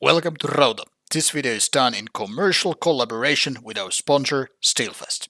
Welcome to Rauta. This video is done in commercial collaboration with our sponsor, Steelfest.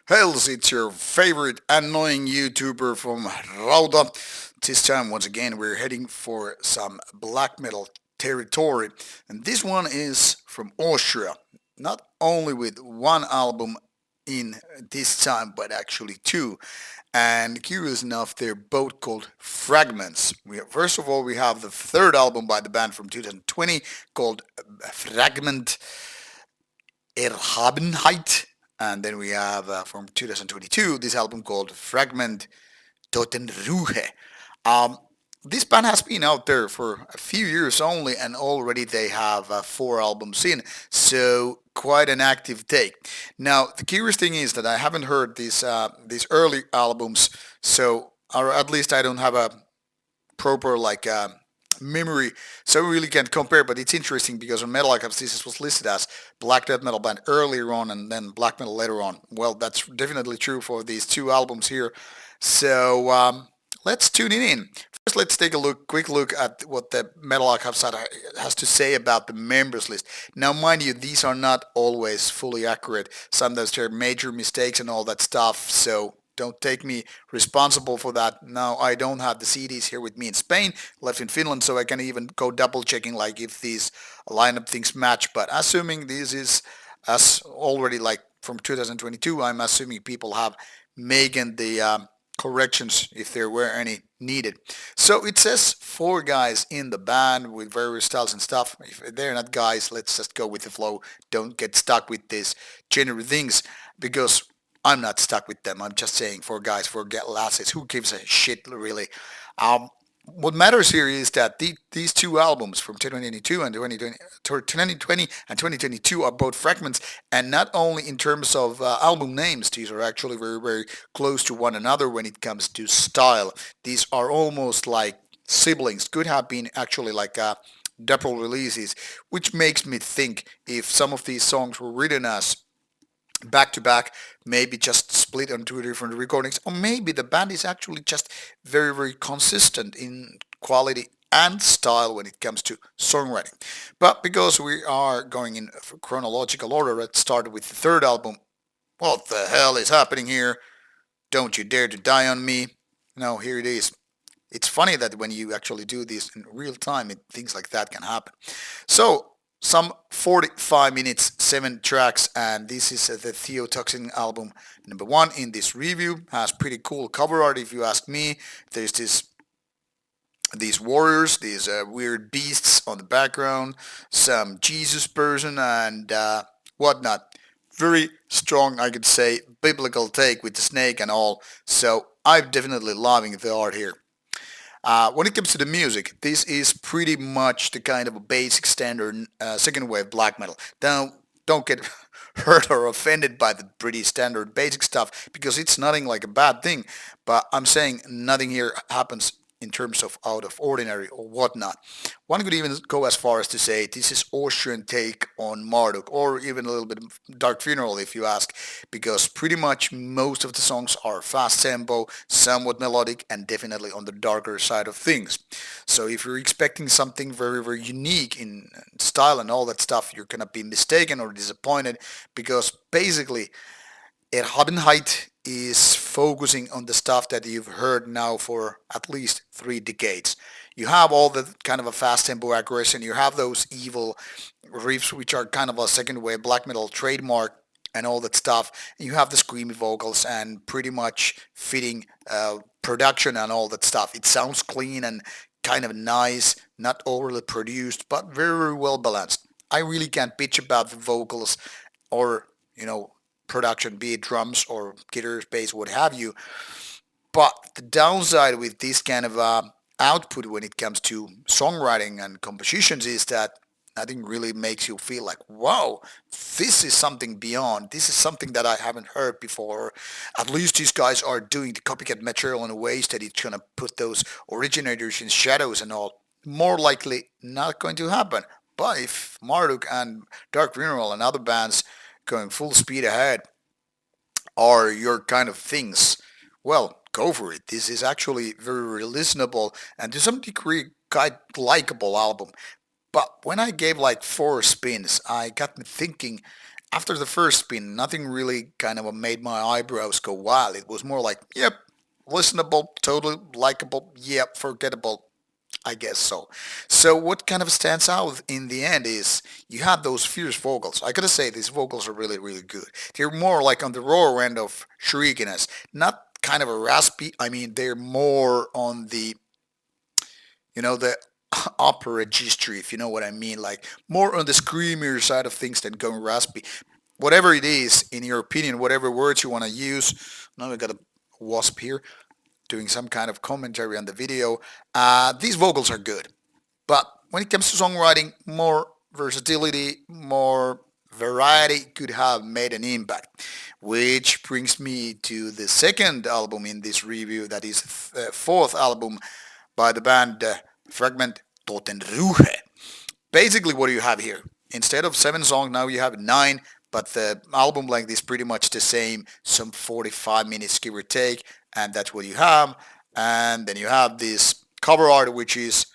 Hells, it's your favorite annoying YouTuber from Rauta. This time, once again, we're heading for some black metal territory. And this one is from Austria. Not only with one album in this time, but actually two. And curious enough, they're both called Fragments. First of all, we have the third album by the band from 2020 called Fragment Erhabenheit. And then we have from 2022 this album called Fragment Totenruhe. Um, this band has been out there for a few years only, and already they have four albums in, so quite an active take. Now, the curious thing is that I haven't heard these early albums, so or at least I don't have a proper memory, so we really can't compare. But it's interesting because on Metal Archives this was listed as black death metal band earlier on and then black metal later on. Well, that's definitely true for these two albums here. So let's tune it in. First, let's take a quick look at what the Metal Archives has to say about the members list. Now, mind you, these are not always fully accurate. Sometimes there are major mistakes and all that stuff. So don't take me responsible for that. Now, I don't have the CDs here with me in Spain, left in Finland, so I can even go double checking like if these lineup things match. But assuming this is as already like from 2022, I'm assuming people have making the corrections if there were any needed. So it says four guys in the band with various styles and stuff. If they're not guys, let's just go with the flow. Don't get stuck with these general things because I'm not stuck with them. I'm just saying for guys, for lasses. Who gives a shit really? Um, what matters here is that these two albums from 2022 and 2020 and 2022 are both fragments, and not only in terms of album names. These are actually very, very close to one another when it comes to style. These are almost like siblings. Could have been actually like double releases, which makes me think if some of these songs were written as back to back, maybe just split on two different recordings, or maybe the band is actually just very, very consistent in quality and style when it comes to songwriting. But because we are going in chronological order, let's start with the third album. What the hell is happening here? Don't you dare to die on me. No, here it is. It's funny that when you actually do this in real time, things like that can happen. So some 45 minutes, 7 tracks, and this is the Theotoxin album number 1 in this review. Has pretty cool cover art if you ask me. There's these warriors, these weird beasts on the background, some Jesus person and whatnot. Very strong, I could say, biblical take with the snake and all. So I'm definitely loving the art here. When it comes to the music, this is pretty much the kind of a basic standard second wave black metal. Don't get hurt or offended by the pretty standard basic stuff because it's nothing like a bad thing. But I'm saying nothing here happens in terms of out of ordinary or whatnot. One could even go as far as to say this is Austrian take on Marduk, or even a little bit of Dark Funeral if you ask, because pretty much most of the songs are fast tempo, somewhat melodic, and definitely on the darker side of things. So if you're expecting something very, very unique in style and all that stuff, you're gonna be mistaken or disappointed because basically Erhabenheit is focusing on the stuff that you've heard now for at least 3 decades. You have all the kind of a fast tempo aggression, you have those evil riffs which are kind of a second wave black metal trademark and all that stuff. And you have the screamy vocals and pretty much fitting production and all that stuff. It sounds clean and kind of nice, not overly produced, but very, very well balanced. I really can't bitch about the vocals or, production, be it drums or guitars, bass, what have you. But the downside with this kind of output when it comes to songwriting and compositions is that Nothing really makes you feel like, wow, this is something beyond. This is something that I haven't heard before. At least these guys are doing the copycat material in ways that it's gonna put those originators in shadows and all. More likely not going to happen. But if Marduk and Dark Funeral and other bands going full speed ahead are your kind of things, well, go for it. This is actually very listenable and to some degree quite likable album. But when I gave like 4 spins, I got me thinking. After the first spin, nothing really kind of made my eyebrows go wild. It was more like, yep, listenable, totally likable, yep, forgettable, I guess so. So what kind of stands out in the end is you have those fierce vocals. I gotta say these vocals are really good. They're more like on the raw end of shriekiness, not kind of a raspy. I mean they're more on the upper register, if you know what I mean, like more on the screamier side of things than going raspy. Whatever it is, in your opinion, whatever words you want to use. Now we got a wasp here doing some kind of commentary on the video. These vocals are good. But when it comes to songwriting, more versatility, more variety could have made an impact. Which brings me to the second album in this review, that is the fourth album by the band Fragment, Totenruhe. Basically, what do you have here? Instead of 7 songs, now you have 9, but the album length is pretty much the same, some 45 minutes give or take, and that's what you have. And then you have this cover art, which is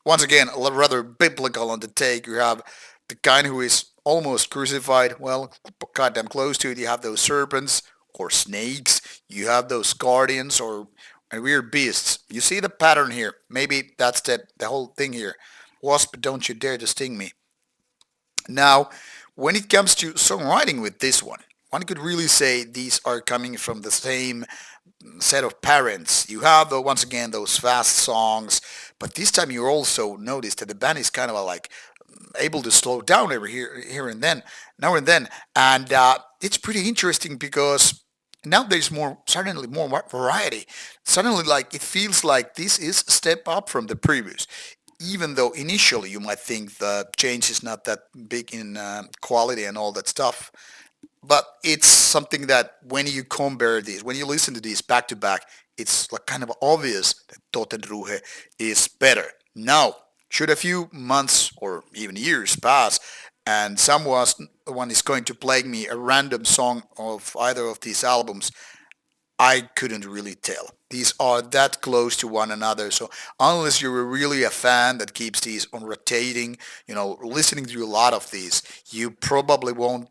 once again rather biblical on the take. You have the guy who is almost crucified, well, goddamn close to it. You have those serpents or snakes. You have those guardians or weird beasts. You see the pattern here. Maybe that's the whole thing here. Wasp, don't you dare to sting me. Now, when it comes to songwriting with this one could really say these are coming from the same set of parents. You have, though, once again, those fast songs, but this time you also notice that the band is kind of like able to slow down every here and then, now and then, and it's pretty interesting because now there's more suddenly more variety. Suddenly, like it feels like this is a step up from the previous. Even though initially you might think the change is not that big in quality and all that stuff, but it's something that when you compare these, when you listen to these back to back, it's like kind of obvious that Totenruhe is better. Now, should a few months or even years pass and someone is going to play me a random song of either of these albums, I couldn't really tell. These are that close to one another. So unless you're really a fan that keeps these on rotating, listening to a lot of these, you probably won't,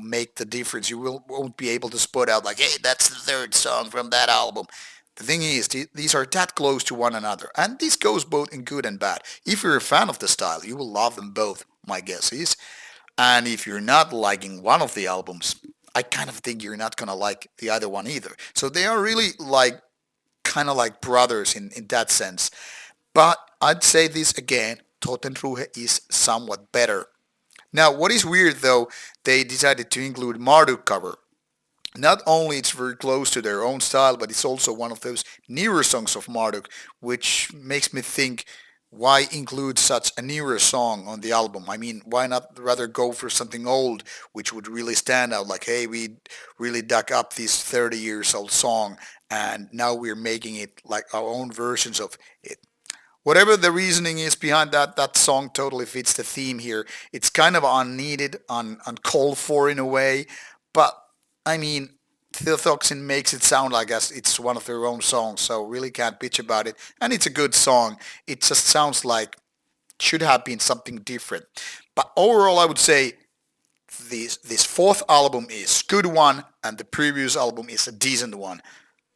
make the difference. You won't be able to spot out like, hey, that's the third song from that album. The thing is, these are that close to one another, and this goes both in good and bad. If you're a fan of the style, you will love them both, my guess is. And if you're not liking one of the albums, I kind of think you're not gonna like the other one either. So they are really like kind of like brothers in that sense. But I'd say this again, Totenruhe is somewhat better. Now, what is weird though, they decided to include Marduk cover. Not only it's very close to their own style, but it's also one of those newer songs of Marduk, which makes me think, why include such a newer song on the album? I mean, why not rather go for something old, which would really stand out? Like, hey, we really dug up this 30 years old song, and now we're making it like our own versions of it. Whatever the reasoning is behind that, that song totally fits the theme here. It's kind of unneeded, uncalled for in a way, but I mean, Theotoxin makes it sound like as it's one of their own songs, so really can't bitch about it. And it's a good song. It just sounds like it should have been something different. But overall, I would say this fourth album is good one, and the previous album is a decent one.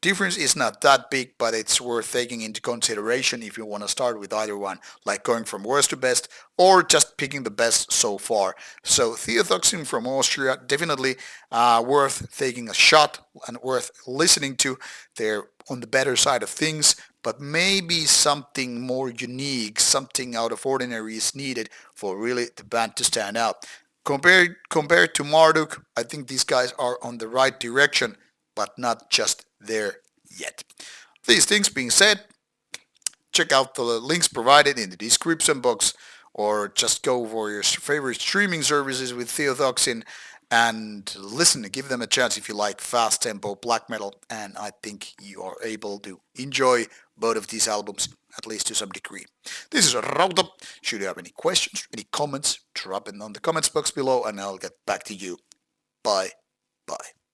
Difference is not that big, but it's worth taking into consideration if you want to start with either one, like going from worst to best, or just picking the best so far. So Theotoxin from Austria, definitely worth taking a shot and worth listening to. They're on the better side of things, but maybe something more unique, something out of ordinary is needed for really the band to stand out. Compared to Marduk, I think these guys are on the right direction, but not just there yet. These things being said, check out the links provided in the description box or just go for your favorite streaming services with Theotoxin and listen, give them a chance if you like fast tempo black metal, and I think you are able to enjoy both of these albums, at least to some degree. This is Rauta. Should you have any questions, any comments, drop it on the comments box below and I'll get back to you. Bye. Bye.